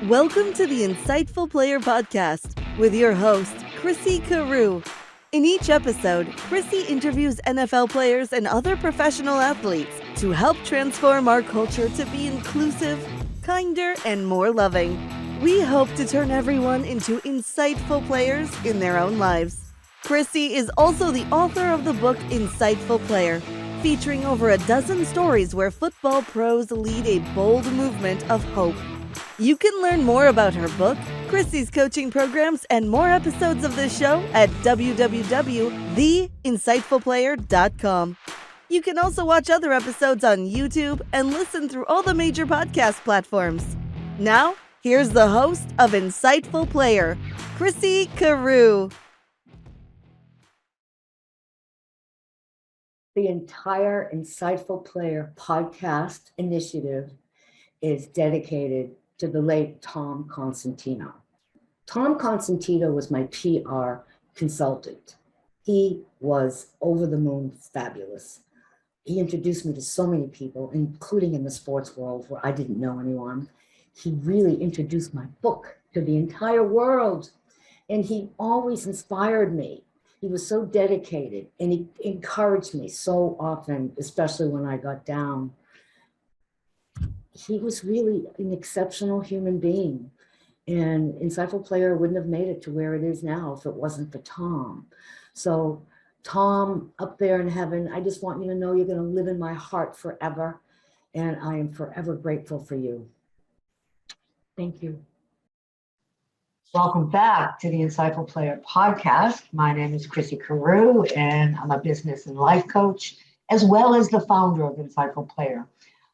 Welcome to the Insightful Player Podcast with your host, Chrissy Carew. In each episode, Chrissy interviews NFL players and other professional athletes to help transform our culture to be inclusive, kinder, and more loving. We hope to turn everyone into insightful players in their own lives. Chrissy is also the author of the book Insightful Player, featuring over a dozen stories where football pros lead a bold movement of hope. You can learn more about her book, Chrissy's coaching programs, and more episodes of this show at www.theinsightfulplayer.com. You can also watch other episodes on YouTube and listen through all the major podcast platforms. Now, here's the host of Insightful Player, Chrissy Carew. The entire Insightful Player podcast initiative is dedicated to the late Tom Constantino. Tom Constantino was my PR consultant. He was over the moon fabulous. He introduced me to so many people, including in the sports world where I didn't know anyone. He really introduced my book to the entire world, and he always inspired me. He was so dedicated, and he encouraged me so often, especially when I got down. He was really an exceptional human being, and Insightful Player wouldn't have made it to where it is now if it wasn't for Tom. So Tom, up there in heaven, I just want you to know you're going to live in my heart forever, and I am forever grateful for you. Thank you. Welcome back to the Insightful Player podcast. My name is Chrissy Carew, and I'm a business and life coach, as well as the founder of Insightful Player.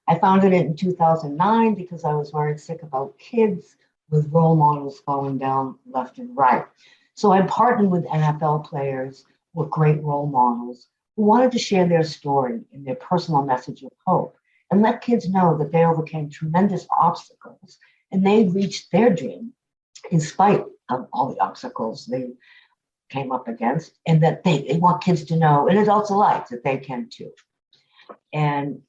I founded it in 2009 because I was worried sick about kids with role models falling down left and right. So I partnered with NFL players who were great role models who wanted to share their story and their personal message of hope and let kids know that they overcame tremendous obstacles and they reached their dream in spite of all the obstacles they came up against, and that they want kids to know, and adults alike, that they can too. And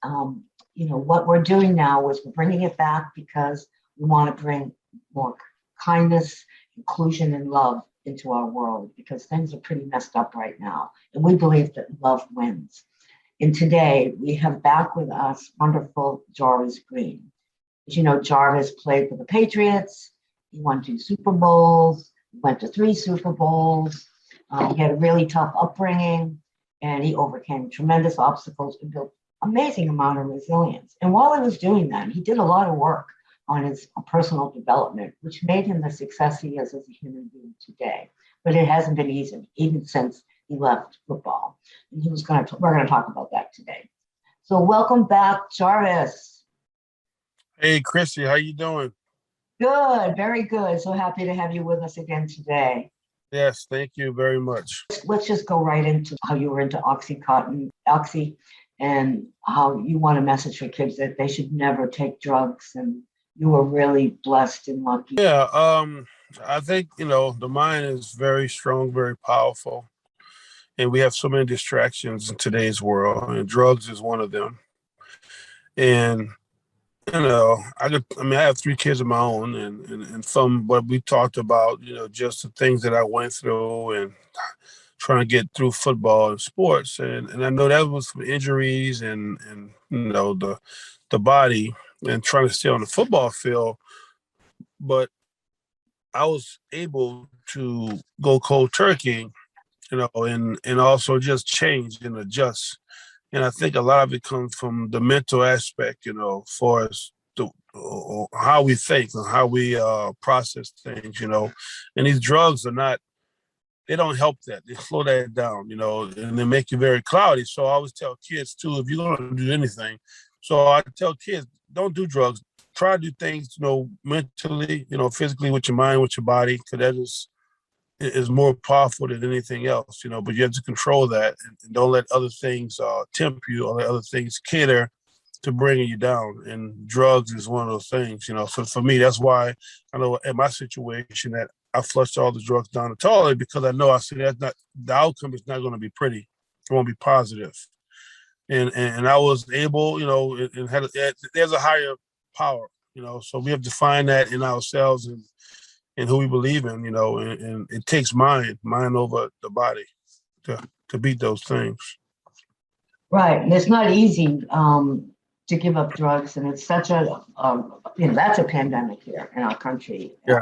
what we're doing now is we're bringing it back because we want to bring more kindness, inclusion, and love into our world because things are pretty messed up right now. And we believe that love wins. And today we have back with us wonderful Jarvis Green. As you know, Jarvis played for the Patriots. He won 2 Super Bowls, went to 3 Super Bowls. He had a really tough upbringing, and he overcame tremendous obstacles and built amazing amount of resilience. And while he was doing that, he did a lot of work on his personal development, which made him the success he is as a human being today. But it hasn't been easy, even since he left football. And we're going to talk about that today. So welcome back, Jarvis. Hey, Chrissy, how you doing? Good, very good. So happy to have you with us again today. Yes, thank you very much. Let's just go right into how you were into Oxy, and how you want a message for kids that they should never take drugs, and you were really blessed and lucky. Yeah, I think, the mind is very strong, very powerful, and we have so many distractions in today's world, and drugs is one of them. And I have 3 kids of my own, and from what we talked about, just the things that I went through and trying to get through football and sports. And I know that was from injuries and the body and trying to stay on the football field. But I was able to go cold turkey, and also just change and adjust. And I think a lot of it comes from the mental aspect, for us, how we think and how we process things, And these drugs they don't help that. They slow that down, and they make you very cloudy. So I always tell kids, too, if you're going to do anything. So I tell kids, don't do drugs. Try to do things, mentally, physically with your mind, with your body, because that is more powerful than anything else, but you have to control that and don't let other things tempt you or let other things cater to bringing you down. And drugs is one of those things, So for me, that's why I know in my situation that I flushed all the drugs down the toilet, because I know the outcome is not going to be pretty. It won't be positive. And I was able, and there's a higher power So we have to find that in ourselves and who we believe in, and it takes mind over the body to beat those things. Right. And it's not easy to give up drugs. And it's such that's a pandemic here in our country. Yeah.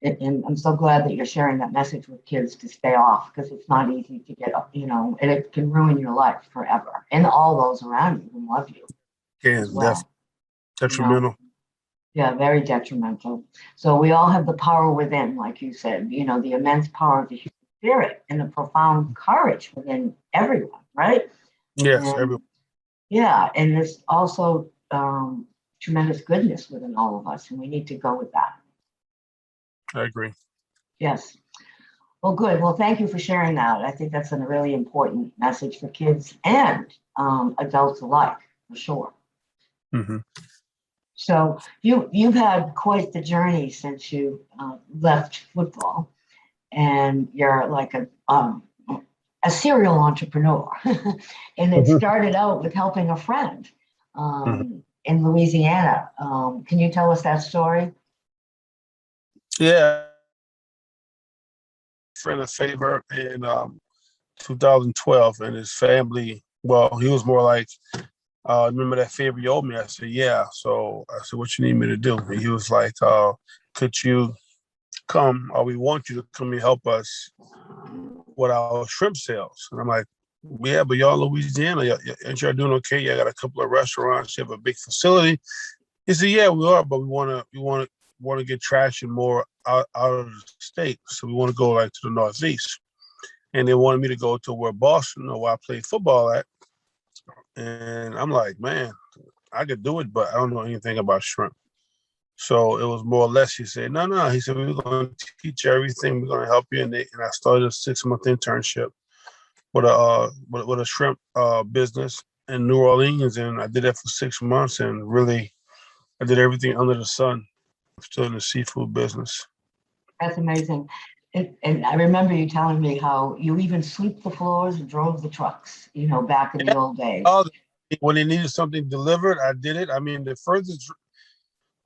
And I'm so glad that you're sharing that message with kids to stay off, because it's not easy to get up, and it can ruin your life forever and all those around you who love you. Yeah, Well, detrimental. Yeah, very detrimental. So we all have the power within, like you said, the immense power of the human spirit and the profound courage within everyone, right? Yes, And, everyone. yeah, and there's also tremendous goodness within all of us, and we need to go with that. I agree. Yes. Well, good. Well, thank you for sharing that. I think that's a really important message for kids and adults alike, for sure. Mm-hmm. So you've had quite the journey since you left football, and you're like a serial entrepreneur. And it started out with helping a friend in Louisiana. Can you tell us that story? Yeah. Friend a favor in 2012, and his family, well, he was more like, remember that favor you owed me? I said, yeah. So I said, what you need me to do? And he was like, could you come, or we want you to come and help us with our shrimp sales? And I'm like, yeah, but y'all in Louisiana, ain't y'all doing okay? Y'all got a couple of restaurants, you have a big facility. He said, yeah, we are, but we want to get traction more out of the state. So we want to go like to the Northeast. And they wanted me to go to where Boston, or where I played football at. And I'm like, man, I could do it, but I don't know anything about shrimp. So it was more or less, he said, no. He said, we're going to teach you everything. We're going to help you. And I started a 6-month internship with a shrimp business in New Orleans. And I did that for 6 months, and really, I did everything under the sun. I'm still in the seafood business. That's amazing. And I remember you telling me how you even swept the floors and drove the trucks, back in the old days. When they needed something delivered, I did it. I mean, the furthest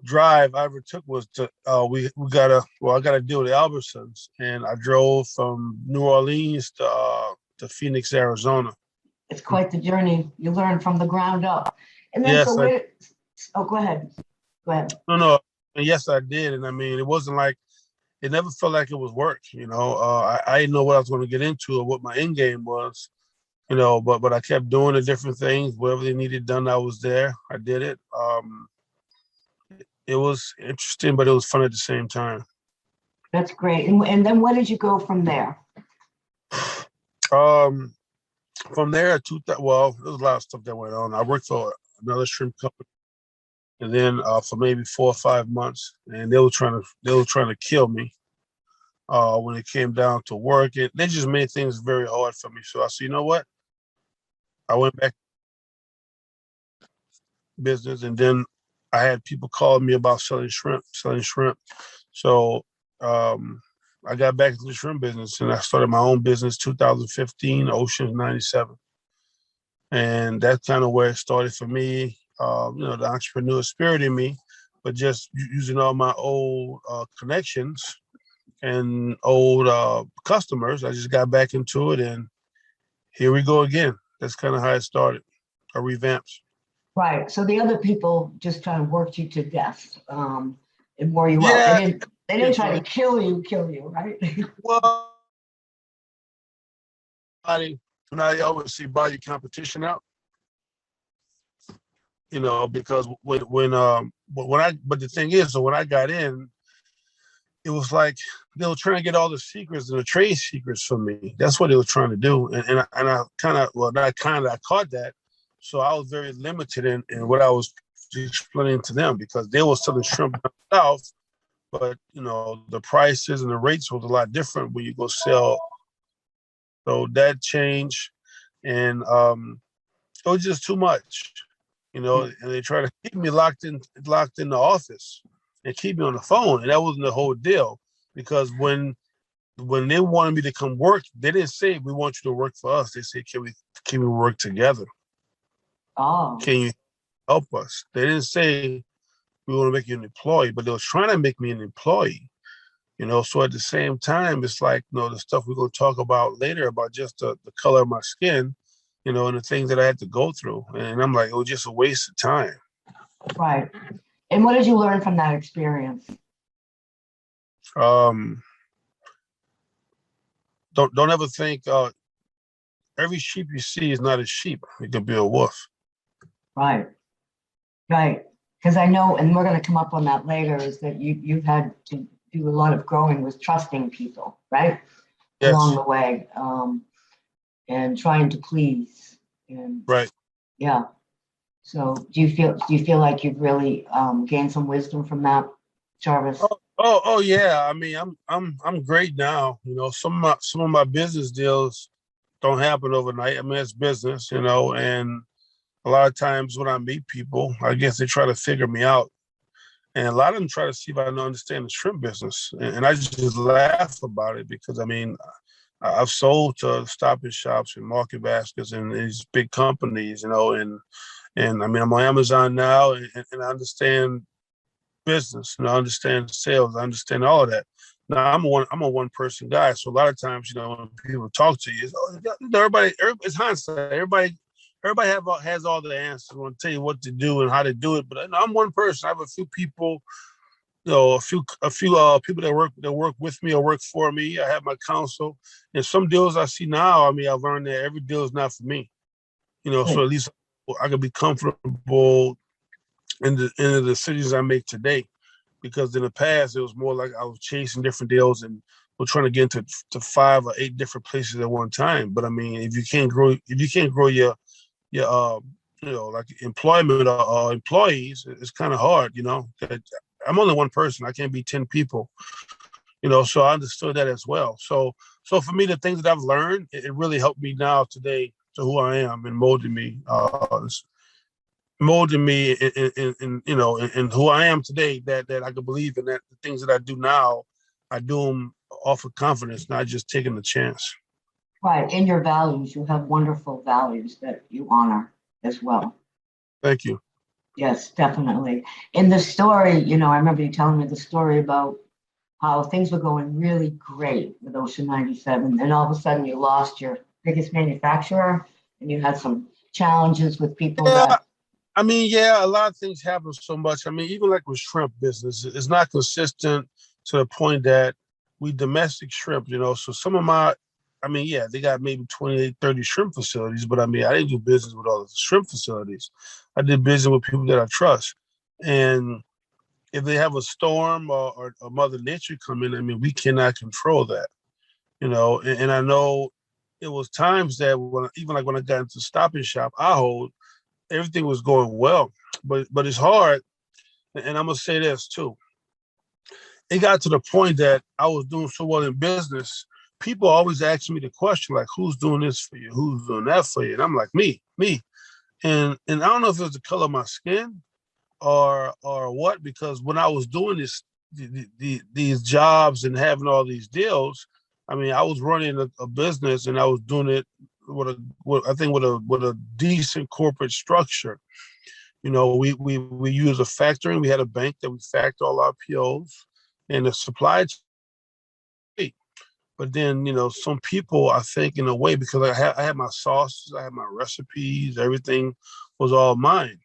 drive I ever took was to I got a deal with Albertsons, and I drove from New Orleans to Phoenix, Arizona. It's quite the journey. You learn from the ground up. And then Yes, go ahead. No. Yes, I did. And I mean, it wasn't like, it never felt like it was work. I didn't know what I was going to get into or what my end game was. But I kept doing the different things. Whatever they needed done, I was there. I did it. It was interesting, but it was fun at the same time. That's great. And then where did you go from there? From there, there was a lot of stuff that went on. I worked for another shrimp company, and then for maybe 4 or 5 months, and they were trying to kill me. When it came down to work, they just made things very hard for me. So I said, you know what? I went back to business, and then I had people calling me about selling shrimp. So I got back into the shrimp business, and I started my own business 2015, Oceans 97. And that's kind of where it started for me. The entrepreneur spirit in me, but just using all my old connections and old customers. I just got back into it, and here we go again. That's kind of how it started, a revamp. Right. So the other people just kind of worked you to death and wore you out. They didn't try to kill you, right? Well, I always see buy your competition out. Because but the thing is, so when I got in, it was like they were trying to get all the secrets and the trade secrets from me. That's what they were trying to do. And I caught that. So I was very limited in what I was explaining to them, because they were selling shrimp south, but the prices and the rates was a lot different when you go sell. So that changed, and it was just too much, and they try to keep me locked in the office and keep me on the phone. And that wasn't the whole deal, because when they wanted me to come work, they didn't say, we want you to work for us. They said, can we work together? Oh. Can you help us? They didn't say, we want to make you an employee, but they were trying to make me an employee. So at the same time, it's like, the stuff we're going to talk about later about just the color of my skin, and the things that I had to go through. And I'm like, it was just a waste of time. Right. And what did you learn from that experience? Don't ever think every sheep you see is not a sheep. It could be a wolf. Right. Right. Because I know, and we're going to come up on that later, is that you've had to do a lot of growing with trusting people, right? Yes. Along the way, and trying to please. And right. Yeah. So do you feel like you've really gained some wisdom from that, Jarvis? Oh yeah. I mean, I'm great now. Some of my business deals don't happen overnight. I mean, it's business, and a lot of times when I meet people, I guess they try to figure me out. And a lot of them try to see if I don't understand the shrimp business. And I just laugh about it because, I mean, I've sold to Stop and Shops and Market Baskets and these big companies, and I mean, I'm on Amazon now, and I understand business, and I understand sales, I understand all of that. Now I'm a one person guy, so a lot of times, when people talk to you, everybody, it's hindsight. Has all the answers. I want to tell you what to do and how to do it, but I'm one person. I have a few people, a few people that work with me or work for me. I have my counsel, and some deals I see now. I mean, I've learned that every deal is not for me. So at least I can be comfortable in the decisions I make today, because in the past it was more like I was chasing different deals and we're trying to get into 5 or 8 different places at one time. But I mean, if you can't grow your like employment or employees, it's kind of hard. I'm only one person. I can't be 10 people. So I understood that as well. So for me, the things that I've learned, it really helped me now today to who I am and molding me in who I am today, that I can believe in, that the things that I do now, I do them off of confidence, not just taking the chance. Right. In your values, you have wonderful values that you honor as well. Thank you. Yes, definitely. In the story, I remember you telling me the story about how things were going really great with Ocean 97, and all of a sudden you lost your biggest manufacturer, and you had some challenges with people that. I mean, yeah, a lot of things happen so much. I mean, even like with shrimp business, it's not consistent to the point that we domestic shrimp, so some of they got maybe 28, 30 shrimp facilities, but I mean, I didn't do business with all the shrimp facilities. I did business with people that I trust. And if they have a storm or Mother Nature come in, I mean, we cannot control that, and I know it was times that when I got into Stop and Shop, everything was going well, but it's hard. And I'm gonna say this too. It got to the point that I was doing so well in business. People always ask me the question, like, who's doing this for you? Who's doing that for you? And I'm like, me. And I don't know if it was the color of my skin or what, because when I was doing these jobs and having all these deals, I mean, I was running a business and I was doing it with a decent corporate structure. We use a factoring. We had a bank that we factor all our POs, and the supply chain. But then, some people, I think, in a way, because I had my sauces, I had my recipes, everything was all mine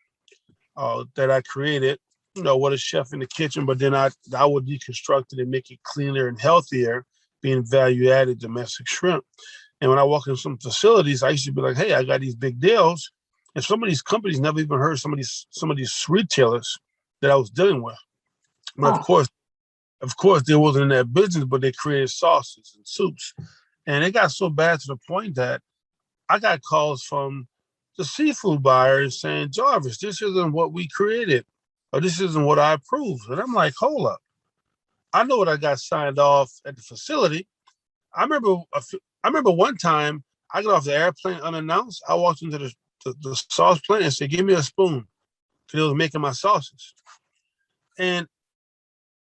that I created, with a chef in the kitchen. But then I would deconstruct it and make it cleaner and healthier, being value-added domestic shrimp. And when I walk in some facilities, I used to be like, hey, I got these big deals. And some of these companies never even heard some of these retailers that I was dealing with. But of course, they wasn't in that business, but they created sauces and soups. And it got so bad to the point that I got calls from the seafood buyers saying, Jarvis, this isn't what we created, or this isn't what I approved. And I'm like, hold up. I know what I got signed off at the facility. I remember one time I got off the airplane unannounced. I walked into the sauce plant and said, give me a spoon, because they was making my sauces. And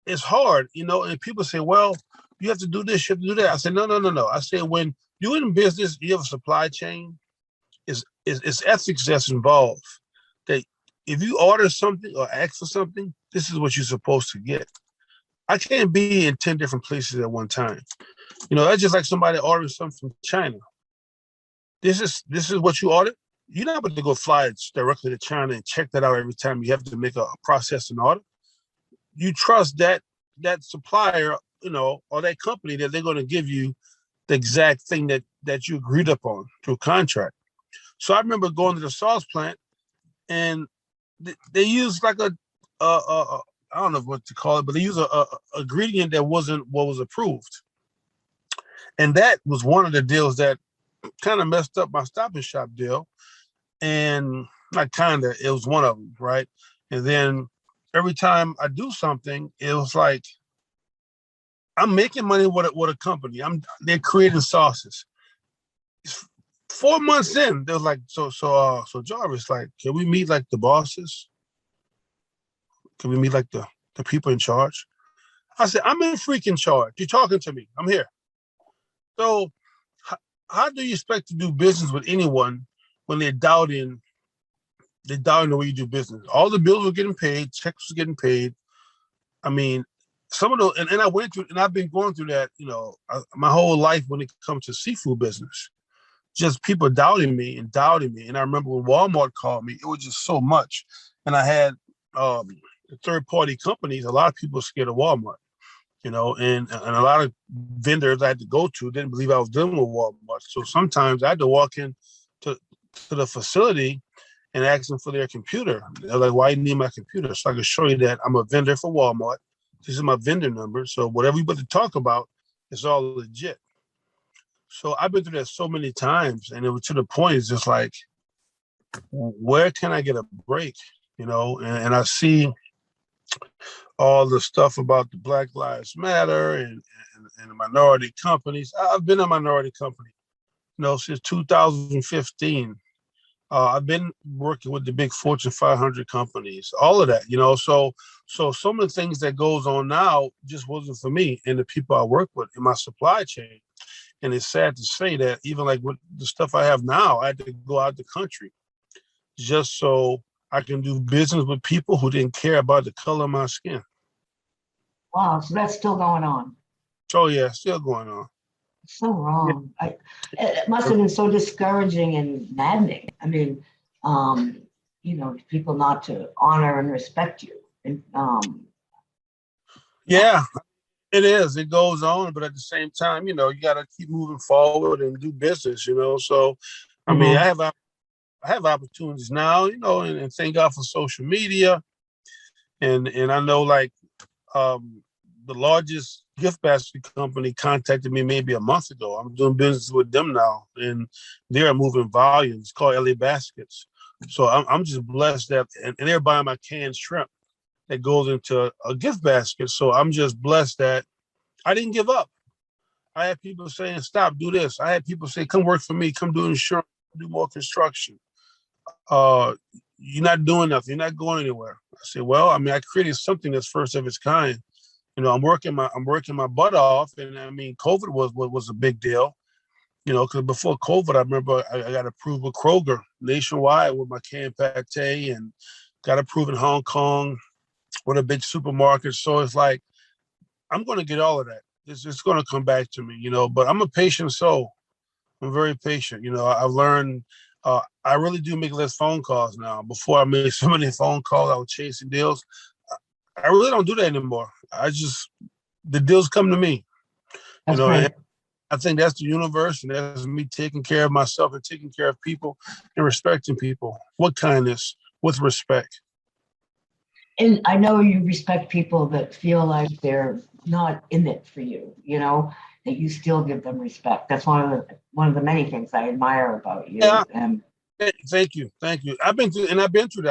it's hard, and people say, well, you have to do this, you have to do that. I said, no. I said, when you're in business, you have a supply chain, it's ethics that's involved. That if you order something or ask for something, this is what you're supposed to get. I can't be in 10 different places at one time. That's just like somebody ordering something from China. This is what you ordered. You're not about to go fly directly to China and check that out every time you have to make a process and order. You trust that supplier, or that company, that they're going to give you the exact thing that you agreed upon through contract. So I remember going to the sauce plant, and they used like I don't know what to call it, but they used a ingredient that wasn't what was approved. And that was one of the deals that kind of messed up my Stop and Shop deal. And it was one of them, right? And then every time I do something, it was like, I'm making money with a company. They're creating sauces. 4 months in, they're like, so Jarvis, like, can we meet like the bosses? Can we meet like the people in charge? I said, I'm in freaking charge. You're talking to me. I'm here. So how do you expect to do business with anyone when they're doubting the way you do business? All the bills were getting paid, checks were getting paid. I mean, some of those, and I went through, and I've been going through that, my whole life when it comes to seafood business. Just people doubting me. And I remember when Walmart called me, it was just so much. And I had third-party companies. A lot of people scared of Walmart, and a lot of vendors I had to go to didn't believe I was dealing with Walmart. So sometimes I had to walk in to the facility and ask them for their computer. They're like, why do you need my computer? So I can show you that I'm a vendor for Walmart. This is my vendor number. So whatever you're about to talk about, it's all legit. So I've been through that so many times, and it was to the point, it's just like, where can I get a break? And I see all the stuff about the Black Lives Matter and the minority companies. I've been a minority company, since 2015. I've been working with the big Fortune 500 companies, all of that, so some of the things that goes on now just wasn't for me and the people I work with in my supply chain. And it's sad to say that even like with the stuff I have now, I had to go out the country just so I can do business with people who didn't care about the color of my skin. Wow, so that's still going on. Oh yeah, still going on. So wrong. Yeah. It must have been so discouraging and maddening. I mean, people not to honor and respect you. And yeah, it is. It goes on, but at the same time, you got to keep moving forward and do business. So, I mean, I have opportunities now, and thank God for social media, and I know like the largest gift basket company contacted me maybe a month ago. I'm doing business with them now, and they're moving volumes. It's called LA Baskets. So I'm just blessed that, and they're buying my canned shrimp that goes into a gift basket. So I'm just blessed that I didn't give up. I had people saying, stop, do this. I had people say, come work for me, come do insurance, do more construction. You're not doing nothing. You're not going anywhere. I said, well, I mean, I created something that's first of its kind. I'm working my butt off, and I mean, COVID was a big deal, because before COVID, I remember I got approved with Kroger nationwide with my canned pate, and got approved in Hong Kong with a big supermarket. So it's like, I'm going to get all of that. It's going to come back to me, but I'm a patient soul. I'm very patient. I've learned, I really do make less phone calls now. Before I made so many phone calls, I was chasing deals. I really don't do that anymore. The deals come to me. That's great. I think that's the universe, and that's me taking care of myself and taking care of people and respecting people with kindness, with respect. And I know you respect people that feel like they're not in it for you, that you still give them respect. That's one of the many things I admire about you. Yeah. Thank you. I've been through that.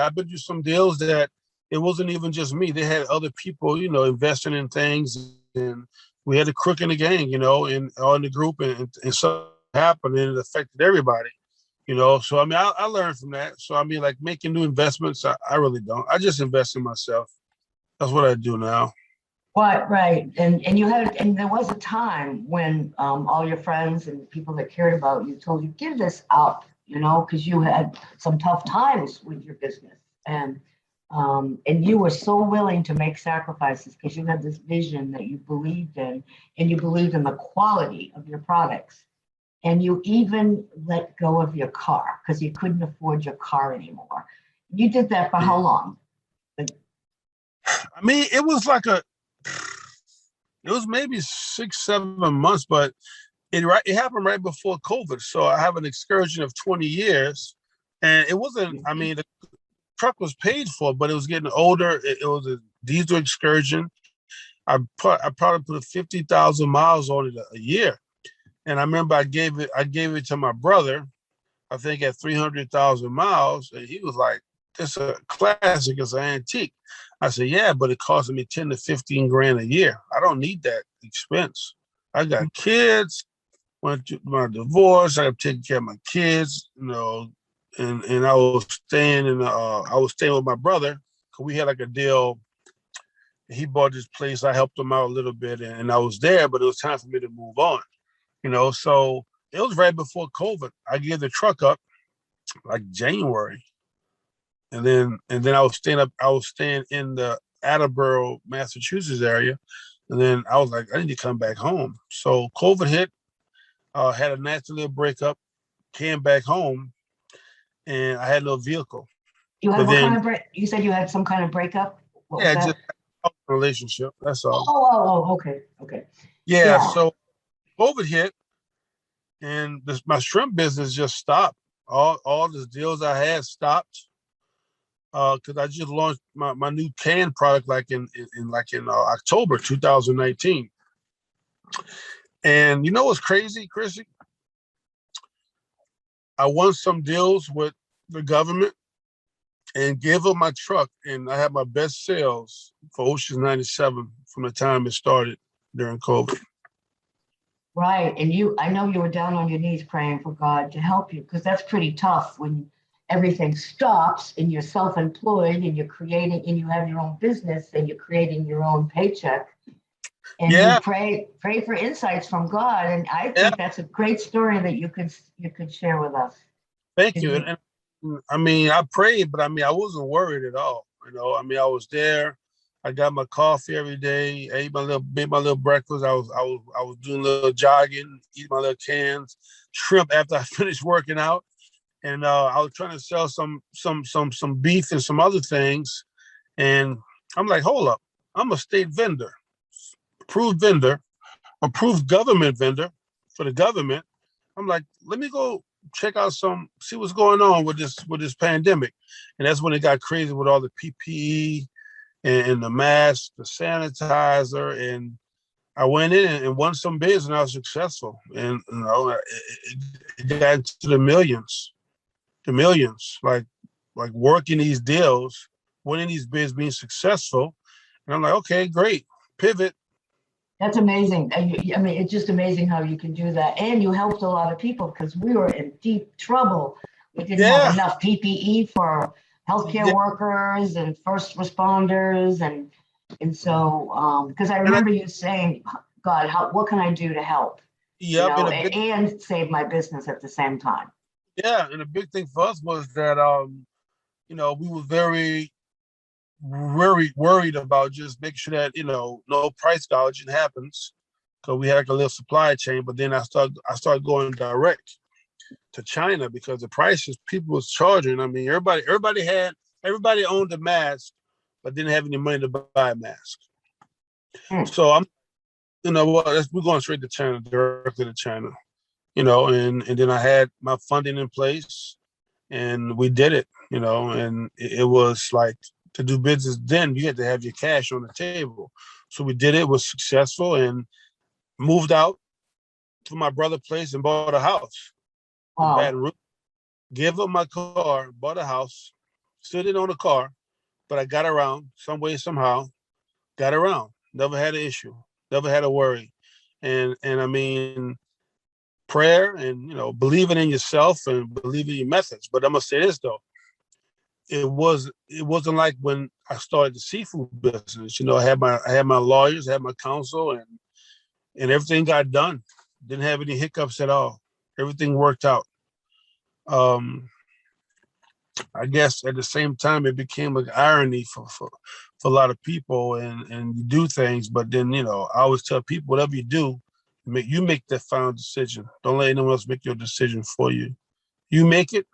I've been through some deals that it wasn't even just me. They had other people, investing in things, and we had a crook in the gang, and all in the group, and something happened, and it affected everybody, So I mean, I learned from that. So I mean, like making new investments, I really don't. I just invest in myself. That's what I do now. Right. And there was a time when all your friends and people that cared about you told you, give this up, because you had some tough times with your business. And you were so willing to make sacrifices because you had this vision that you believed in, and you believed in the quality of your products. And you even let go of your car because you couldn't afford your car anymore. You did that for how long? I mean, it was maybe 6-7 months, but it happened right before COVID. So I have an excursion of 20 years, and it wasn't. I mean, the truck was paid for, but it was getting older. It was a diesel excursion. I probably put 50,000 miles on it a year, and I remember I gave it to my brother. I think at 300,000 miles, and he was like, "It's a classic. It's an antique." I said, "Yeah, but it cost me 10 to 15 grand a year. I don't need that expense. I got kids. Went through my divorce. I got taking care of my kids, and I was staying with my brother because we had like a deal. He bought this place. I helped him out a little bit, and I was there, but it was time for me to move on. So it was right before COVID. I gave the truck up like January, and then I was staying in the Attleboro, Massachusetts area, and then I was like, I need to come back home. So COVID hit. Had a nasty little breakup, came back home, and I had no vehicle. You had But what then, kind of break? You said you had some kind of breakup? What was yeah, that? just a relationship. That's all. Okay. Yeah, Yeah. so COVID hit, and my shrimp business just stopped. All the deals I had stopped because I just launched my new canned product like in October 2019. And you know what's crazy, Chrissy? I won some deals with the government and gave up my truck, and I had my best sales for Ocean 97 from the time it started during COVID. Right. And I know you were down on your knees praying for God to help you because that's pretty tough when everything stops and you're self-employed and you're creating and you have your own business and you're creating your own paycheck. And Yeah, you pray for insights from God. And I yeah. think that's a great story that you could share with us. Thank you. And I mean, I prayed, but I mean, I wasn't worried at all. I mean, I was there. I got my coffee every day. I made my little breakfast. I was doing a little jogging, eating my little cans, shrimp after I finished working out, and I was trying to sell some beef and some other things. And I'm like, hold up, I'm a state vendor, vendor, approved government vendor for the government. I'm like, let me go check out see what's going on with this pandemic. And that's when it got crazy with all the PPE and the mask, the sanitizer. And I went in and won some bids and I was successful. And, it got into the millions, like working these deals, winning these bids, being successful. And I'm like, okay, great, pivot. That's amazing. I mean, it's just amazing how you can do that. And you helped a lot of people because we were in deep trouble. We didn't have enough PPE for healthcare workers and first responders. And so, because I remember you saying, God, what can I do to help? Yep, and save my business at the same time. Yeah, and the big thing for us was that, we were very worried about just making sure that no price gouging happens because we had like a little supply chain. But then I started going direct to China because the prices people was charging. I mean, everybody owned a mask, but didn't have any money to buy a mask. So we're going straight to China, directly to China. And then I had my funding in place, and we did it. And it was like, to do business then you had to have your cash on the table. So we did it, was successful, and moved out to my brother's place and bought a house in Baton Rouge. Gave up my car, bought a house, still didn't own a car, but I got around some way, somehow, got around. Never had an issue, never had a worry. And I mean, prayer and believing in yourself and believing in your methods. But I'm gonna say this though. It wasn't like when I started the seafood business. I had my lawyers, I had my counsel, and everything got done. Didn't have any hiccups at all. Everything worked out. I guess at the same time, it became an irony for a lot of people, and you do things, but then, I always tell people, whatever you do, you make that final decision. Don't let anyone else make your decision for you. You make it,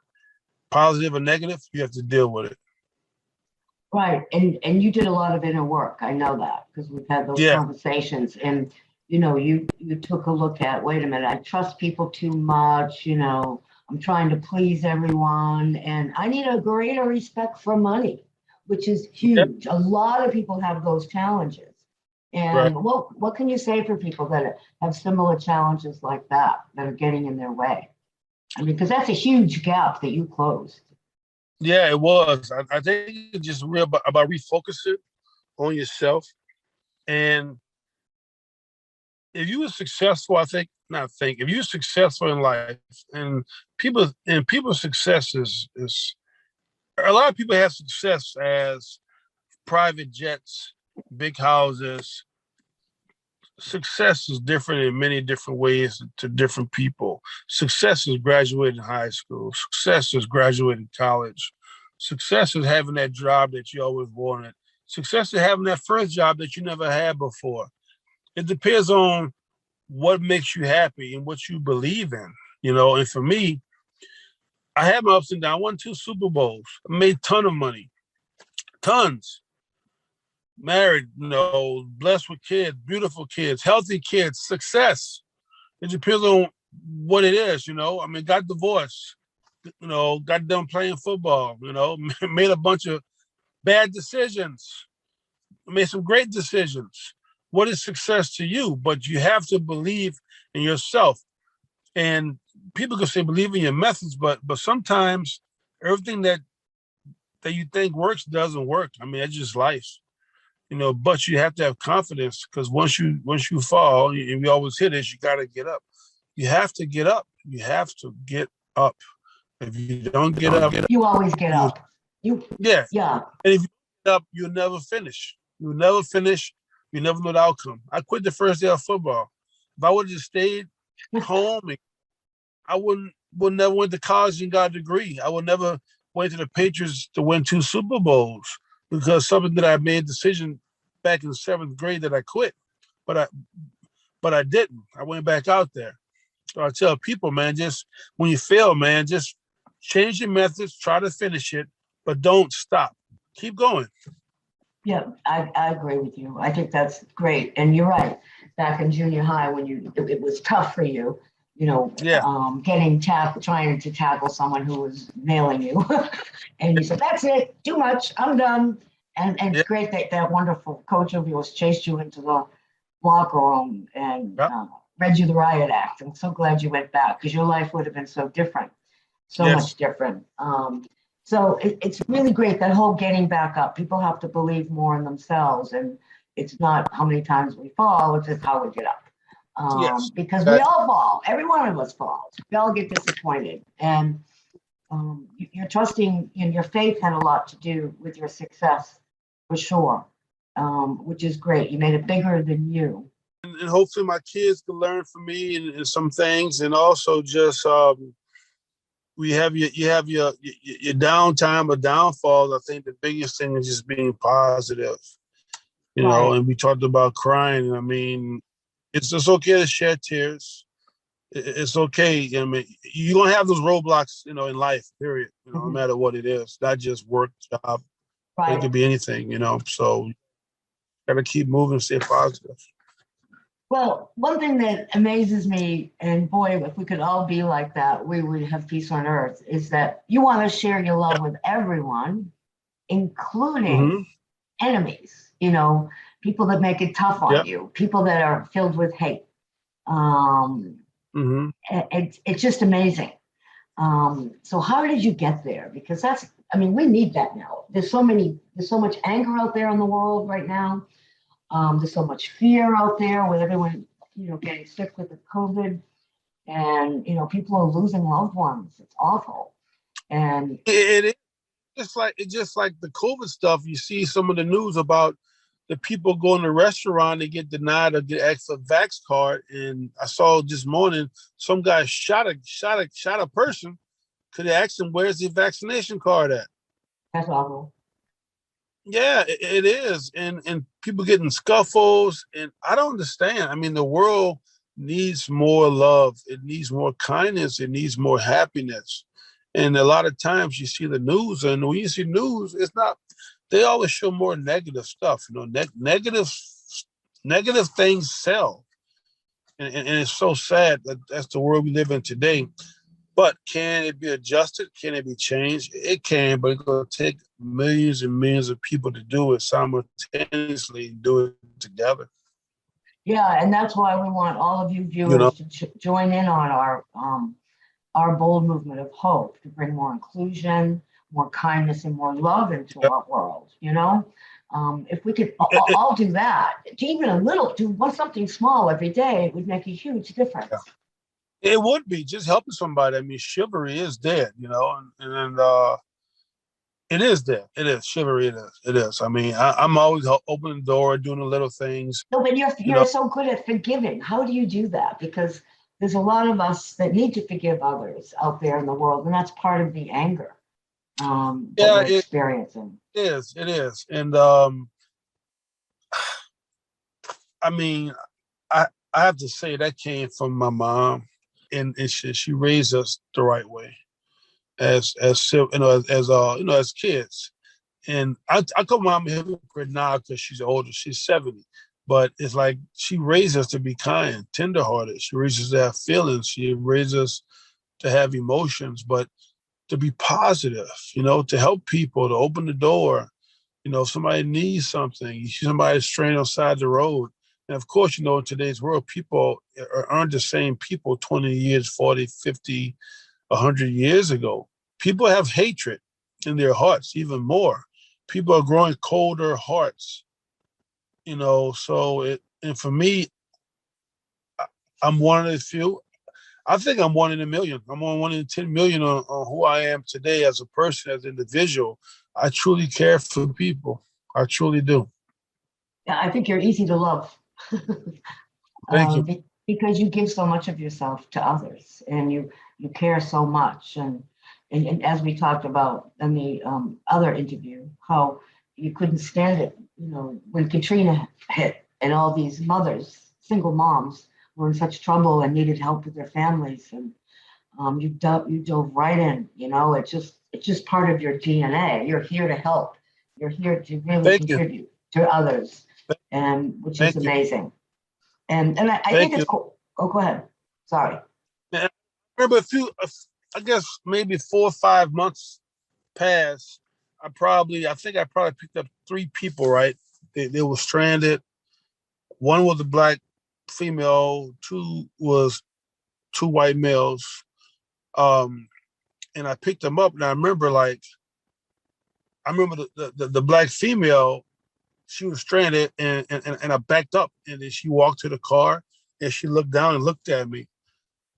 positive or negative, you have to deal with it. Right. And you did a lot of inner work. I know that because we've had those conversations. And, you took a look at, wait a minute, I trust people too much, I'm trying to please everyone. And I need a greater respect for money, which is huge. A lot of people have those challenges. And what can you say for people that have similar challenges like that are getting in their way? I mean, because that's a huge gap that you closed. Yeah, it was. I think it's just real about refocusing on yourself. And if you were successful, if you're successful in life, and people's success is a lot of people have success as private jets, big houses. Success is different in many different ways to different people. Success is graduating high school. Success is graduating college. Success is having that job that you always wanted. Success is having that first job that you never had before. It depends on what makes you happy and what you believe in, And for me, I had my ups and downs. I won 2 Super Bowls. I made a ton of money. Tons. Married, blessed with kids, beautiful kids, healthy kids, success. It depends on what it is, got divorced, got done playing football, made a bunch of bad decisions, made some great decisions. What is success to you? But you have to believe in yourself. And people can say believe in your methods, but sometimes everything that you think works doesn't work. I mean, it's just life. But you have to have confidence, because once you fall, and we always hear this, you got to get up. You have to get up. You have to get up. If you don't get up, you always get up. Yeah. And if you get up, you'll never finish. You'll never finish. You never know the outcome. I quit the first day of football. If I would have just stayed home, I would never went to college and got a degree. I would never went to the Patriots to win 2 Super Bowls, because something that I made a decision back in 7th grade that I quit, but I didn't. I went back out there. So I tell people, man, just when you fail, man, just change your methods, try to finish it, but don't stop. Keep going. Yeah, I agree with you. I think that's great. And you're right. Back in junior high, when it was tough for you, trying to tackle someone who was nailing you. And you said, that's it, too much, I'm done. And it's great that wonderful coach of yours chased you into the locker room and read you the riot act. I'm so glad you went back, because your life would have been so different, much different. So it's really great, that whole getting back up. People have to believe more in themselves, and it's not how many times we fall, it's just how we get up. Because we all fall. Every one of us falls. We all get disappointed. And you're trusting, and your faith had a lot to do with your success, for sure, which is great. You made it bigger than you. And hopefully my kids can learn from me and some things. And also just you have your downtime or downfalls. I think the biggest thing is just being positive, and we talked about crying. I mean, it's just okay to shed tears. It's okay. I mean, you're going to have those roadblocks, in life, period, no matter what it is, not just work, job. It could be anything, so got to keep moving, stay positive. Well, one thing that amazes me, and boy, if we could all be like that, we would have peace on earth, is that you want to share your love with everyone, including enemies, people that make it tough on you, people that are filled with hate. It's just amazing. So how did you get there? Because we need that now. There's so much anger out there in the world right now. There's so much fear out there with everyone, getting sick with the COVID, and, people are losing loved ones. It's awful. And it's just like the COVID stuff. You see some of the news about the people going to a restaurant and get denied or get extra vax card. And I saw this morning, some guy shot a person Could have asked him, where's the vaccination card at? That's awful. Yeah, it is. And people getting scuffles. And I don't understand. I mean, the world needs more love. It needs more kindness. It needs more happiness. And a lot of times you see the news, and when you see news, it's not, they always show more negative stuff. You know, negative things sell. And it's so sad that that's the world we live in today. But can it be adjusted? Can it be changed? It can, but it's going to take millions and millions of people to do it simultaneously and do it together. Yeah, and that's why we want all of you viewers to join in on our bold movement of hope to bring more inclusion, more kindness, and more love into our world. If we could all do that, even a little, do something small every day, it would make a huge difference. Yeah. It would be just helping somebody. I mean, chivalry is dead, and it is dead. It is chivalry. It is. I mean, I'm always opening the door, doing the little things. No, but you're so good at forgiving. How do you do that? Because there's a lot of us that need to forgive others out there in the world, and that's part of the anger that we're experiencing. It is. And I mean, I have to say that came from my mom. And she raised us the right way, as kids. And I call mom a hypocrite now because she's older. She's 70, but it's like she raised us to be kind, tenderhearted. She raised us to have feelings. She raised us to have emotions, but to be positive. To help people, to open the door. If somebody needs something, you see somebody straying on the side of the road. And of course, in today's world, people aren't the same people 20 years, 40, 50, 100 years ago. People have hatred in their hearts, even more. People are growing colder hearts, and for me, I'm one of the few. I think I'm one in a million. I'm on 1 in 10 million on who I am today as a person, as an individual. I truly care for people. I truly do. Yeah, I think you're easy to love. Thank you. Because you give so much of yourself to others, and you care so much, and as we talked about in the other interview, how you couldn't stand it, when Katrina hit, and all these mothers, single moms, were in such trouble and needed help with their families, and you dove right in. It's just part of your DNA. You're here to help. You're here to really contribute to others, and which is amazing. And I think it's cool. Oh, go ahead. Sorry. I remember I guess maybe 4 or 5 months passed. I think I probably picked up 3 people, right? They were stranded. One was a black female, 2 was 2 white males. And I picked them up, and I remember the black female, she was stranded, and I backed up, and then she walked to the car, and she looked down and looked at me,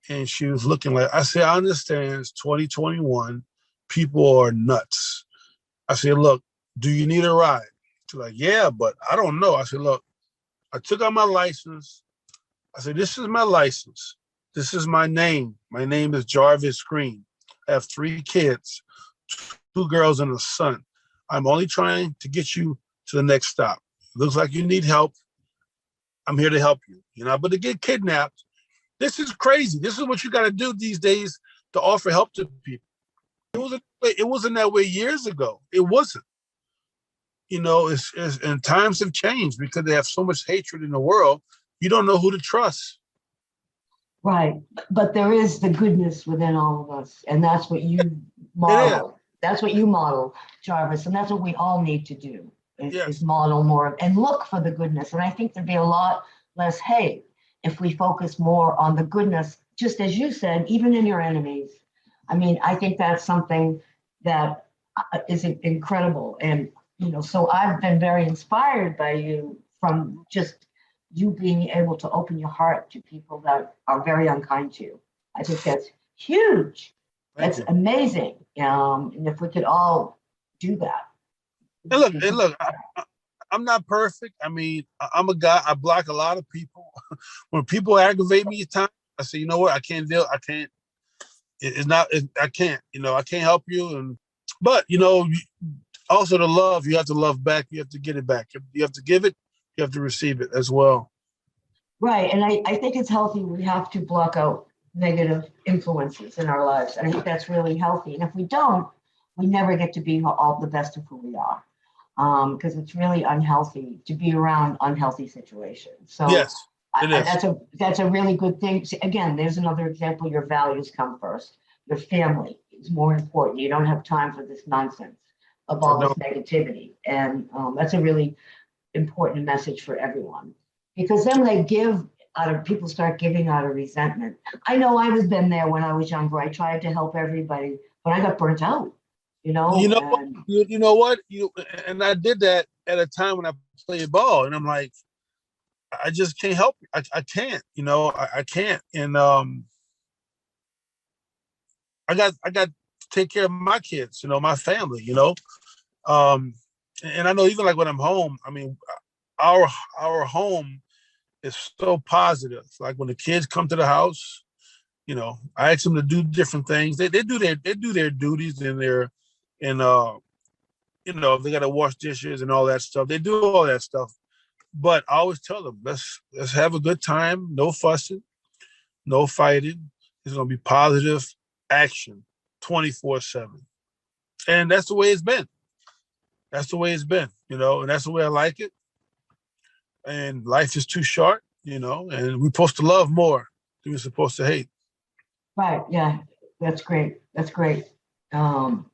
and she was looking like, I said, I understand it's 2021, people are nuts. I said, look, do you need a ride? She's like, yeah, but I don't know. I said, look, I took out my license. I said, this is my license. This is my name. My name is Jarvis Green. I have 3 kids, 2 girls and a son. I'm only trying to get you to the next stop. Looks like you need help. I'm here to help you. But to get kidnapped, this is crazy. This is what you got to do these days to offer help to people. It wasn't that way years ago. It wasn't. And times have changed because they have so much hatred in the world. You don't know who to trust. Right. But there is the goodness within all of us. And that's what you model. That's what you model, Jarvis. And that's what we all need to do. Is model more and look for the goodness. And I think there'd be a lot less hate if we focus more on the goodness, just as you said, even in your enemies. I mean, I think that's something that is incredible. And, so I've been very inspired by you from just you being able to open your heart to people that are very unkind to you. I think that's huge. That's amazing. And if we could all do that. And look, I'm not perfect. I mean, I'm a guy, I block a lot of people. When people aggravate me at times, I say, you know what, I can't it's not. I can't. I can't help you. But also the love. You have to love back. You have to get it back. You have to give it. You have to receive it as well. Right. And I think it's healthy. We have to block out negative influences in our lives. I think that's really healthy. And if we don't, we never get to be all the best of who we are. Because it's really unhealthy to be around unhealthy situations. So Yes, it is. That's a really good thing. See, again, there's another example. Your values come first. Your family is more important. You don't have time for this nonsense of all this negativity. And that's a really important message for everyone. Because then people start giving out of resentment. I know I was been there when I was younger. I tried to help everybody, but I got burnt out. You know what? And I did that at a time when I played ball, and I'm like, I just can't help you. I can't. I can't. And I got to take care of my kids. My family. And I know even like when I'm home. I mean, our home is so positive. Like when the kids come to the house, I ask them to do different things. They do their duties and if they got to wash dishes and all that stuff, they do all that stuff. But I always tell them, let's have a good time. No fussing, no fighting. It's going to be positive action 24/7. And that's the way it's been. That's the way it's been, and that's the way I like it. And life is too short, and we're supposed to love more than we're supposed to hate. Right. Yeah. That's great. That's great. Are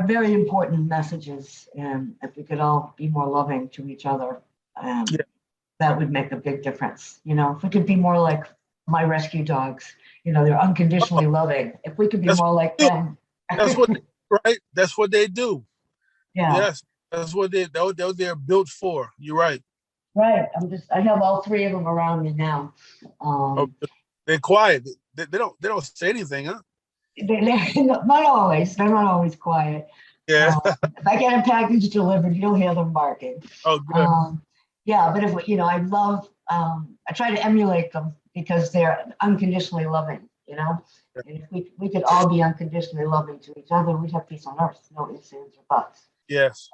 very important messages, and if we could all be more loving to each other, that would make a big difference. If we could be more like my rescue dogs, they're unconditionally loving. If we could be more like them. That's what, right? That's what they do. Yeah. Yes, that's what they're built for. You're right. Right. I have all three of them around me now. They're quiet. They don't say anything, huh? They're not always. They're not always quiet. Yeah. If I get a package delivered, you'll hear them barking. Oh, good. Yeah, but I love. I try to emulate them because they're unconditionally loving. And if we could all be unconditionally loving to each other, we'd have peace on earth. No ifs, ands, or buts. Yes.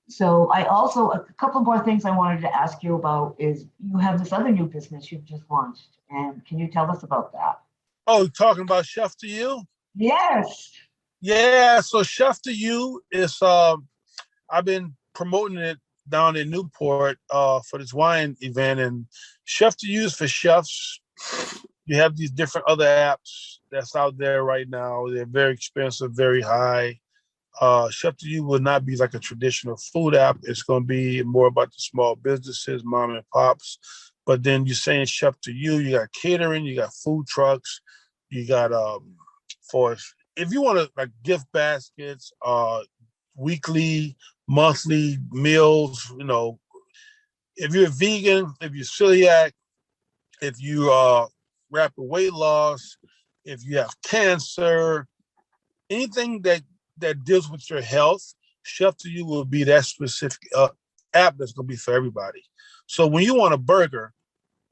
So a couple more things I wanted to ask you about is you have this other new business you've just launched, and can you tell us about that? Oh, talking about Chef to You? Yes. Yeah. So Chef to You is I've been promoting it down in Newport for this wine event, and Chef to You is for chefs. You have these different other apps that's out there right now. They're very expensive, very high. Chef to You will not be like a traditional food app. It's going to be more about the small businesses, mom and pops. But then you're saying Chef to You, you got catering, you got food trucks, you got if you want to like gift baskets, weekly, monthly meals, if you're a vegan, if you're celiac, if you rapid weight loss, if you have cancer, anything that deals with your health, Chef to You will be that specific app that's going to be for everybody. So when you want a burger,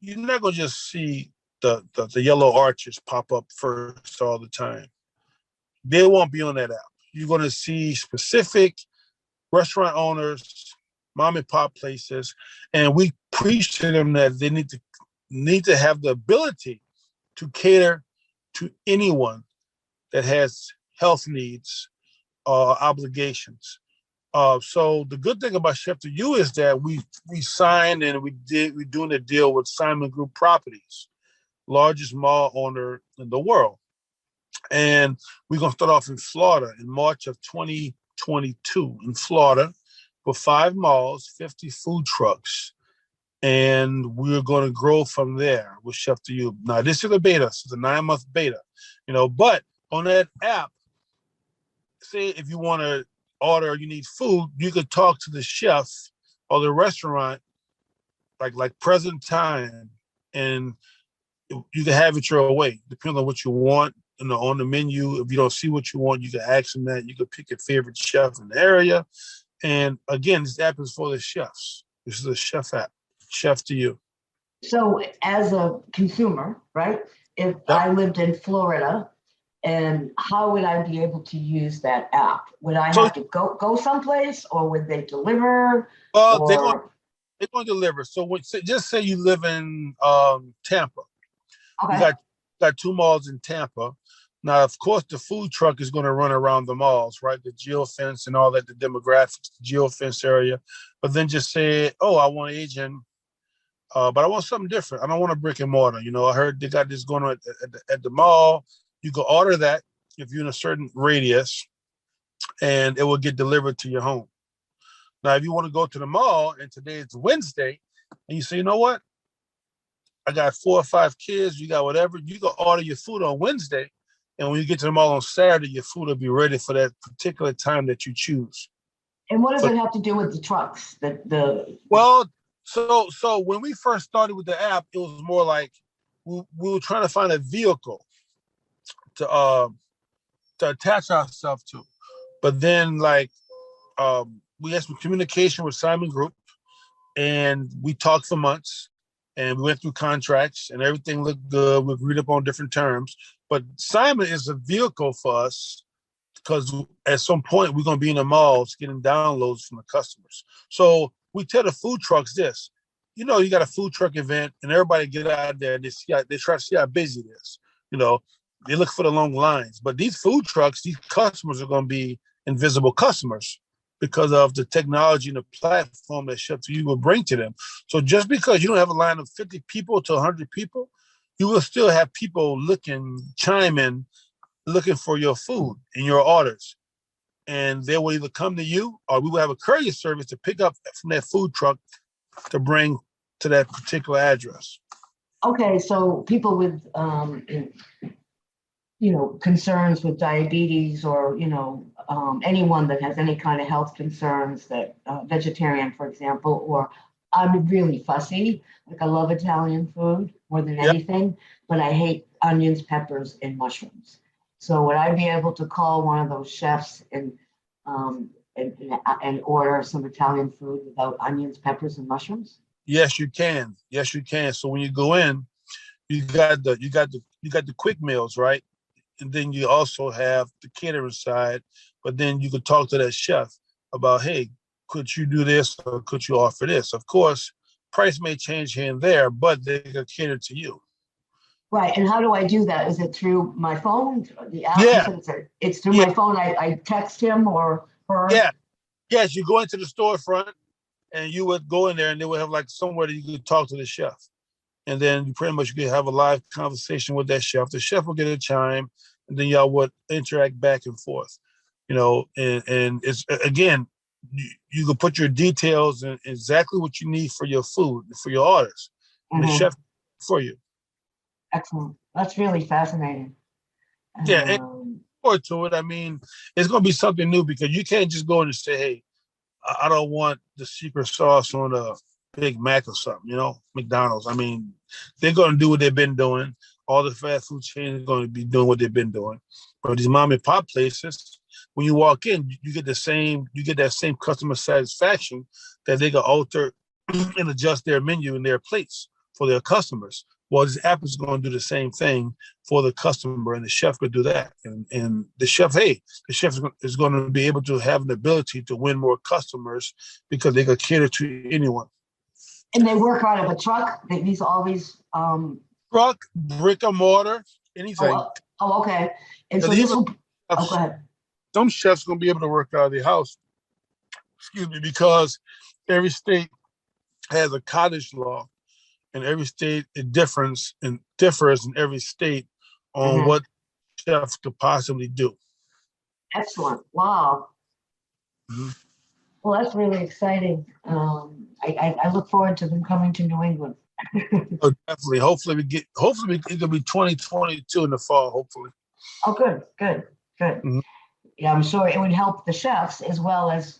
you're not going to just see the yellow arches pop up first all the time. They won't be on that app. You're going to see specific restaurant owners, mom and pop places, and we preach to them that they need to have the ability to cater to anyone that has health needs or obligations. So the good thing about Chef to You is that we signed and we're doing a deal with Simon Group Properties, largest mall owner in the world. And we're going to start off in Florida in March of 2022 in Florida with 5 malls, 50 food trucks. And we're going to grow from there with Chef to You. Now, this is a beta. So it's a 9-month beta, but on that app, say if you want to order or you need food, you could talk to the chef or the restaurant like present time, and you can have it your way, depending on what you want. On the menu, if you don't see what you want, you can ask them that. You can pick your favorite chef in the area. And again, this app is for the chefs. This is a chef app, Chef to You. So as a consumer, right, if Yep. I lived in Florida, and how would I be able to use that app? Would I So, have to go someplace, or would they deliver? they're going Or to deliver. So just say you live in Tampa. You okay, got two malls in Tampa. Now, of course, the food truck is going to run around the malls, right? The geofence and all that, the demographics, the geofence area. But then just say, oh, I want Asian, but I want something different. I don't want a brick and mortar. You know, I heard they got this going on at the mall. You can order that if you're in a certain radius, and it will get delivered to your home. Now, if you want to go to the mall and today it's Wednesday, and you say, you know what? I got 4 or 5 kids, you got whatever, you can order your food on Wednesday. And when you get to the mall on Saturday, your food will be ready for that particular time that you choose. and what does But, it have to do with the trucks? well, so when we first started with the app, it was more like we were trying to find a vehicle to attach ourselves to. But then we had some communication with Simon Group, and we talked for months, and we went through contracts, and everything looked good. We agreed upon different terms. But Simon is a vehicle for us because at some point we're going to be in the malls getting downloads from the customers. So we tell the food trucks this, you know, you got a food truck event and everybody get out there and they try to see how busy it is. You know, they look for the long lines. But these food trucks, these customers are going to be invisible customers because of the technology and the platform that Chef You will bring to them. So just because you don't have a line of 50 people to 100 people, you will still have people chiming, looking for your food and your orders. And they will either come to you or we will have a courier service to pick up from that food truck to bring to that particular address. Okay, so people with concerns with diabetes, or anyone that has any kind of health concerns, that vegetarian, for example, or I'm really fussy, like I love Italian food more than Yep. anything, but I hate onions, peppers, and mushrooms. So would I be able to call one of those chefs and order some Italian food without onions, peppers, and mushrooms? Yes, you can. Yes, you can. So when you go in, you got the quick meals, right? And then you also have the catering side, but then you could talk to that chef about, hey, could you do this or could you offer this? Of course, price may change here and there, but they could cater to you. Right. And how do I do that? Is it through my phone? The app? Yeah. It's through Yeah. my phone. I text him or her. Yeah. Yes, you go into the storefront and you would go in there and they would have like somewhere that you could talk to the chef. And then you pretty much could have a live conversation with that chef. The chef will get a chime, and then y'all would interact back and forth. You know, and it's again, you can put your details and exactly what you need for your food, for your orders, and the chef for you. Excellent. That's really fascinating. Yeah, and more to it. I mean, it's going to be something new because you can't just go in and say, "Hey, I don't want the secret sauce on a Big Mac or something," you know, McDonald's. I mean, they're going to do what they've been doing. All the fast food chains are going to be doing what they've been doing. But these mom and pop places, when you walk in, you get that same customer satisfaction that they can alter and adjust their menu and their plates for their customers. Well, this app is going to do the same thing for the customer, and the chef could do that. And the chef is going to be able to have an ability to win more customers because they could cater to anyone. And they work out of a truck. These always truck, brick and mortar, anything. Oh, okay. And so this will. Oh, go ahead. Some chefs going to be able to work out of their house. Excuse me, because every state has a cottage law, and every state it differs in every state on what chefs could possibly do. Excellent. Wow. Mm-hmm. Well, that's really exciting. I look forward to them coming to New England. Oh, definitely. Hopefully it could be 2022 in the fall, hopefully. Oh, good. Mm-hmm. Yeah, I'm sure it would help the chefs as well as,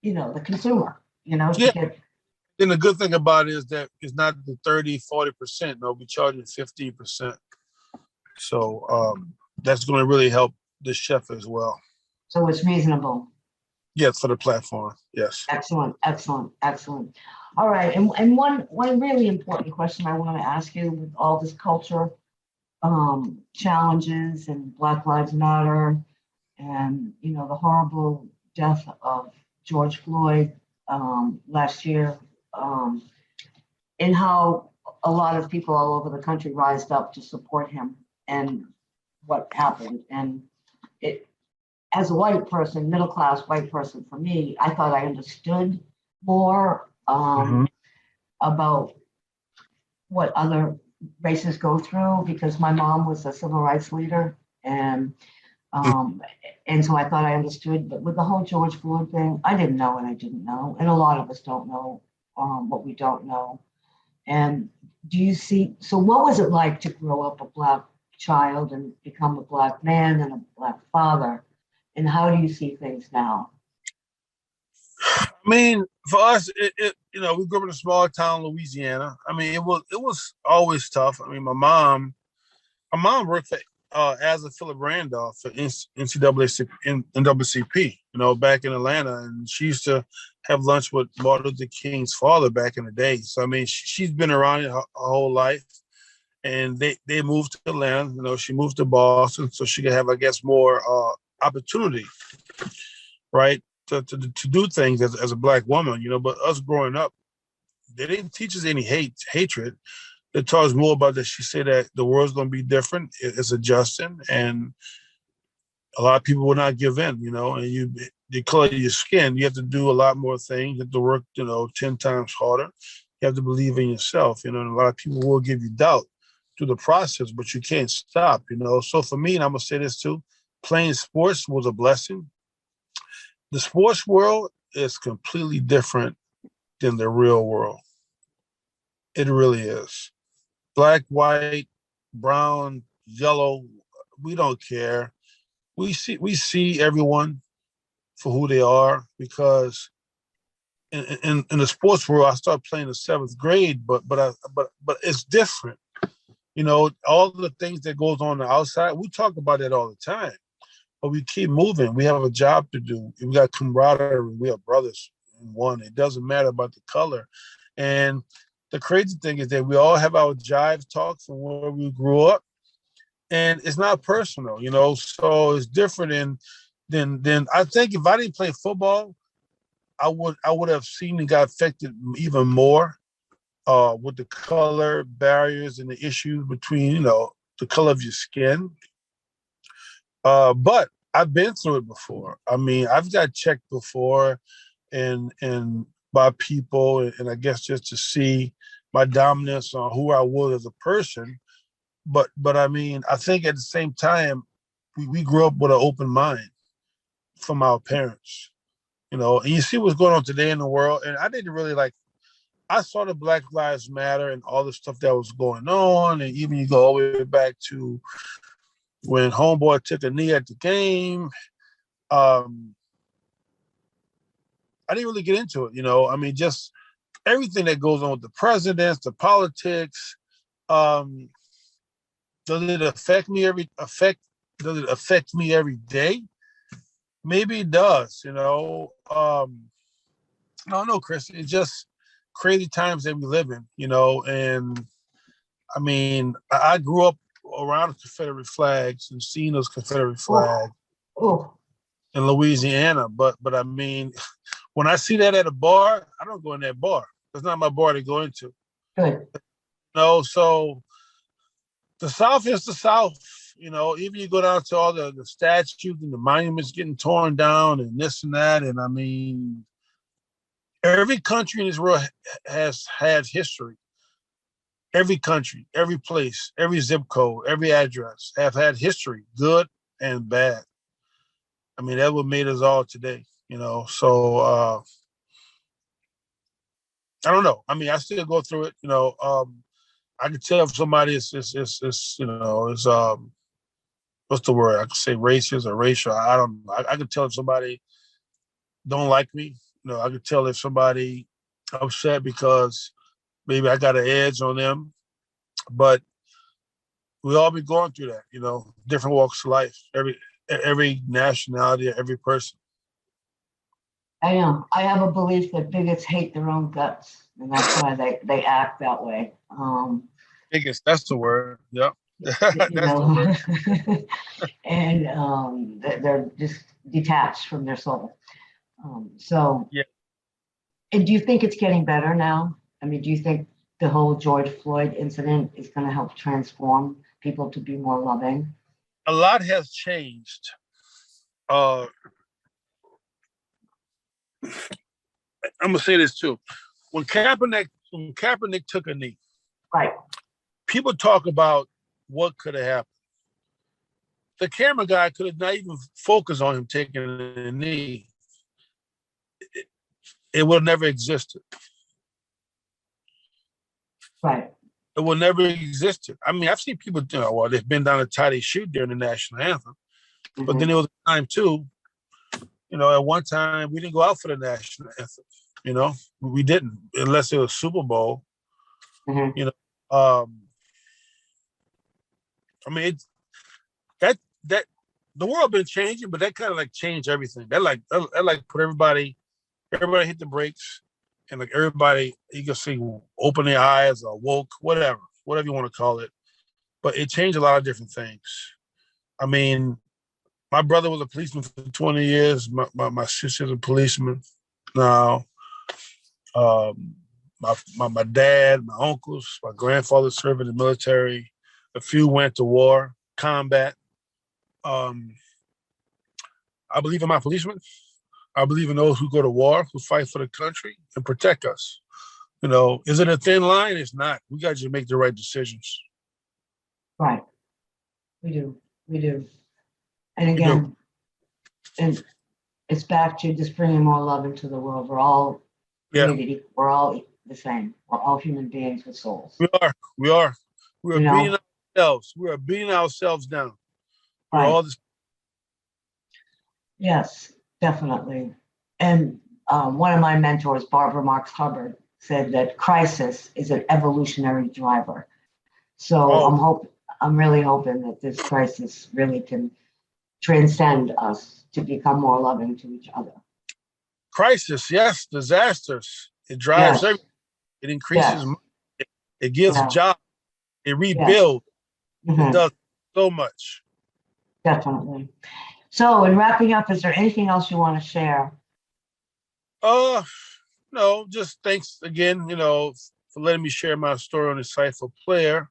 the consumer, Yeah. Then the good thing about it is that it's not the 30-40%. They'll be charging 15%. So that's going to really help the chef as well. So it's reasonable. Yes, for the platform. Yes. Excellent. All right. And one really important question I want to ask you with all this culture challenges and Black Lives Matter and, you know, the horrible death of George Floyd last year, and how a lot of people all over the country rised up to support him and what happened. And it, as a white person, middle class white person, for me, I thought I understood more about what other races go through, because my mom was a civil rights leader, and so I thought I understood. But with the whole George Floyd thing, I didn't know what I didn't know, and a lot of us don't know what we don't know. And do you see? So, what was it like to grow up a Black child and become a Black man and a Black father? And how do you see things now? I mean, for us, you know, we grew up in a small town, Louisiana. I mean, it was always tough. I mean, my mom worked for, as a Philip Randolph for NAACP, you know, back in Atlanta, and she used to have lunch with Martin Luther King's father back in the day. So I mean, she's been around it her whole life, and they moved to Atlanta. You know, she moved to Boston so she could have, I guess, more opportunity, right? To do things as a Black woman, you know. But us growing up, they didn't teach us any hatred. They taught us more about that. She said that the world's going to be different. It's adjusting, and a lot of people will not give in, you know. And the color of your skin, you have to do a lot more things. You have to work, you know, 10 times harder. You have to believe in yourself, you know. And a lot of people will give you doubt through the process, but you can't stop, you know. So for me, and I'm going to say this too, playing sports was a blessing. The sports world is completely different than the real world. It really is. Black, white, brown, yellow, we don't care. We see everyone for who they are, because in the sports world, I started playing in 7th grade, but it's different. You know, all the things that goes on the outside, we talk about it all the time. But we keep moving. We have a job to do. We got camaraderie. We are brothers in one. It doesn't matter about the color. And the crazy thing is that we all have our jive talks from where we grew up, and it's not personal, you know. So it's different. Than I think if I didn't play football, I would have seen and got affected even more with the color barriers and the issues between, you know, the color of your skin. But I've been through it before. I mean, I've got checked before, and by people, and I guess just to see my dominance on who I was as a person. But I mean, I think at the same time, we grew up with an open mind from our parents, you know. And you see what's going on today in the world. And I didn't really I saw the Black Lives Matter and all the stuff that was going on, and even you go all the way back to when Homeboy took a knee at the game. I didn't really get into it, you know. I mean, just everything that goes on with the presidents, the politics. Does it affect me does it affect me every day? Maybe it does, you know. I don't know, Chris. It's just crazy times that we live in, you know. And I mean, I grew up around the Confederate flags and seeing those Confederate flags in Louisiana. But I mean, when I see that at a bar, I don't go in that bar. It's not my bar to go into. Good. No, so the South is the South. You know, even you go down to all the statues and the monuments getting torn down and this and that. And I mean, every country in this world has had history. Every country, every place, every zip code, every address have had history, good and bad. I mean, that's what made us all today, you know. So I don't know. I mean, I still go through it, you know. I can tell if somebody is you know, is what's the word? I could say racist or racial. I don't know. I can tell if somebody don't like me. You know, I can tell if somebody upset because maybe I got an edge on them. But we all be going through that, you know, different walks of life, every nationality, every person. I know. I have a belief that bigots hate their own guts, and that's why they act that way. Biggest, that's the word. Yep. you That's the know, word. and they're just detached from their soul. So, Yeah. and do you think it's getting better now? I mean, do you think the whole George Floyd incident is going to help transform people to be more loving? A lot has changed. I'm gonna say this too. When Kaepernick took a knee, Right. people talk about what could have happened. The camera guy could have not even focused on him taking a knee. It would have never existed. Right. It will never existed. I mean, I've seen people, well, they've been down to tie their shoe during the national anthem, but then there was a time too, at one time we didn't go out for the national anthem. We didn't, unless it was Super Bowl. Mm-hmm. I mean, that the world been changing, but that kind of like changed everything. That put everybody hit the brakes, and like everybody, you can see, open their eyes or woke, whatever you want to call it. But it changed a lot of different things. I mean, my brother was a policeman for 20 years. My sister's a policeman now. My dad, my uncles, my grandfather served in the military. A few went to war, combat. I believe in my policemen. I believe in those who go to war, who fight for the country and protect us. Is it a thin line? It's not. We got to make the right decisions. Right. We do. And again, and it's back to just bringing more love into the world. We're all community. We're all the same. We're all human beings with souls. We are. We are beating ourselves. We are beating ourselves down. We're all this. Yes, definitely. And one of my mentors, Barbara Marx Hubbard, said that crisis is an evolutionary driver. So I'm really hoping that this crisis really can transcend us to become more loving to each other. Crisis, yes. Disasters. It drives everything. It increases money. It gives jobs. It rebuilds. Mm-hmm. It does so much. Definitely. So in wrapping up, is there anything else you want to share? No, just thanks again, for letting me share my story on Insightful Player.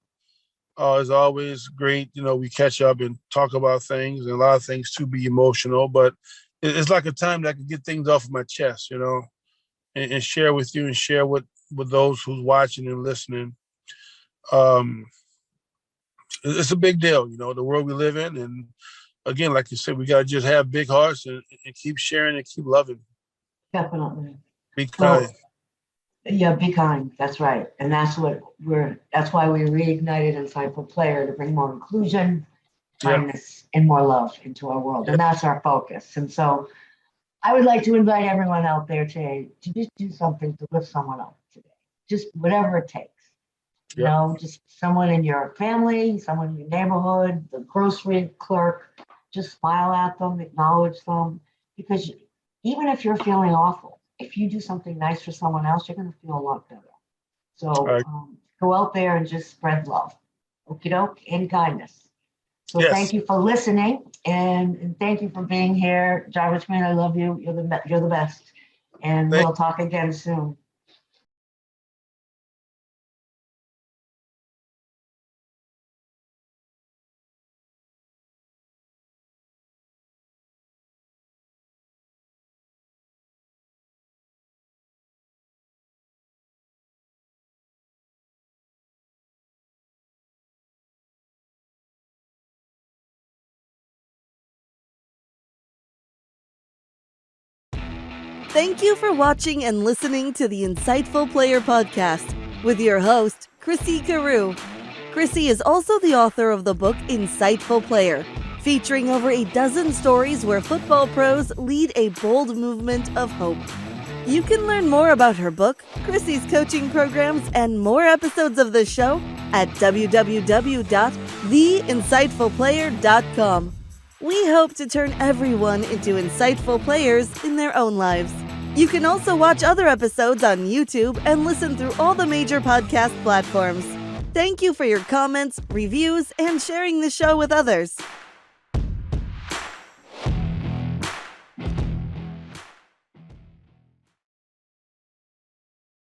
It's always great, we catch up and talk about things, and a lot of things to be emotional, but it's like a time that I can get things off of my chest, and share with you and share with those who's watching and listening. It's a big deal, the world we live in. And again, like you said, we got to just have big hearts and keep sharing and keep loving. Definitely. Be kind. Yeah, be kind. That's right. And that's why we reignited Insightful Player, to bring more inclusion, kindness, and more love into our world. And that's our focus. And so I would like to invite everyone out there today to just do something to lift someone up today. Just whatever it takes. Just someone in your family, someone in your neighborhood, the grocery clerk, just smile at them, acknowledge them. Because even if you're feeling awful, if you do something nice for someone else, you're going to feel a lot better. So go out there and just spread love. Okie doke, and kindness. So thank you for listening, and thank you for being here. Jarvis Green, I love you. You're the best. And we'll talk again soon. Thank you for watching and listening to the Insightful Player Podcast with your host, Chrissy Carew. Chrissy is also the author of the book Insightful Player, featuring over a dozen stories where football pros lead a bold movement of hope. You can learn more about her book, Chrissy's coaching programs, and more episodes of the show at www.theinsightfulplayer.com. We hope to turn everyone into insightful players in their own lives. You can also watch other episodes on YouTube and listen through all the major podcast platforms. Thank you for your comments, reviews, and sharing the show with others.